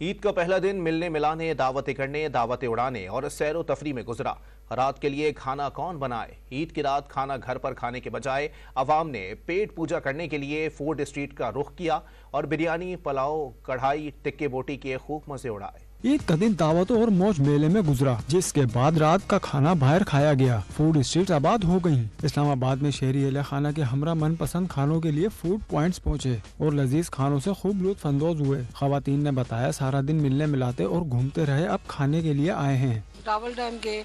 ईद का पहला दिन मिलने मिलाने, दावतें करने, दावतें उड़ाने और सैरो तफरी में गुजरा। रात के लिए खाना कौन बनाए? ईद की रात खाना घर पर खाने के बजाय अवाम ने पेट पूजा करने के लिए फूड स्ट्रीट का रुख किया और बिरयानी, पुलाव, कढ़ाई, टिक्के बोटी के खूब मजे उड़ाए। ईद का दिन दावतों और मौज मेले में गुजरा, जिसके बाद रात का खाना बाहर खाया गया। फूड स्ट्रीट आबाद हो गयी। इस्लामाबाद में शहरी अहले खाना के हमरा मनपसंद खानों के लिए फूड पॉइंट्स पहुँचे और लजीज खानों से खूब लुत्फ अंदोज हुए। खवातीन ने बताया, सारा दिन मिलने मिलाते और घूमते रहे, अब खाने के लिए आए हैं। रावल डैम के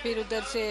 फिर उधर से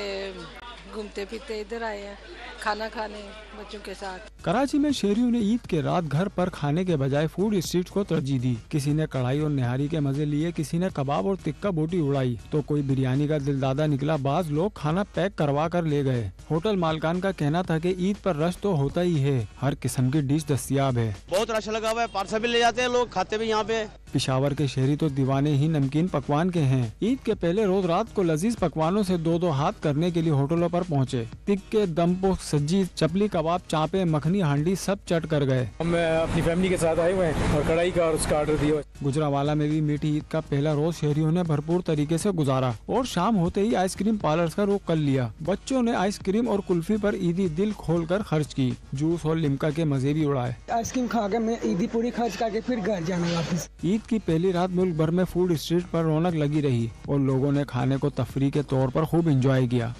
घूमते फिरते इधर आए हैं खाना खाने बच्चों के साथ। कराची में शहरियों ने ईद के रात घर पर खाने के बजाय फूड स्ट्रीट को तरजीह दी। किसी ने कढ़ाई और निहारी के मजे लिए, किसी ने कबाब और टिक्का बोटी उड़ाई, तो कोई बिरयानी का दिलदादा निकला। बाज लोग खाना पैक करवा कर ले गए। होटल मालकान का कहना था कि ईद पर रश तो होता ही है, हर किस्म की डिश दस्तियाब है। बहुत रश लगा हुआ है, पार्सल भी ले जाते हैं लोग, खाते भी यहाँ पे। पिशावर के शहरी तो दीवाने ही नमकीन पकवान के हैं। ईद के पहले रोज रात को लजीज पकवानों से दो हाथ करने के लिए होटलों पर पहुँचे। टिक्के, दमपुख, सज्जी, चपली, कबाब, चापे, मखनी, हांडी सब चट कर गए। हम अपनी फैमिली के साथ आए हुए हैं और कढ़ाई का और उसका ऑर्डर दिया। गुजरावाला में भी मीठी ईद का पहला रोज शहरियों ने भरपूर तरीके से गुजारा और शाम होते ही आइसक्रीम पार्लर्स का रुख कर लिया। बच्चों ने आइसक्रीम और कुल्फी पर ईदी दिल खोल कर खर्च की। जूस और लिमका के मजे भी उड़ाए। आइसक्रीम खा के मैं ईदी पूरी खर्च करके फिर घर जाना वापस। ईद की पहली रात मुल्क भर में फूड स्ट्रीट पर रौनक लगी रही और लोगों ने खाने को तफरीह के तौर पर खूब एंजॉय किया।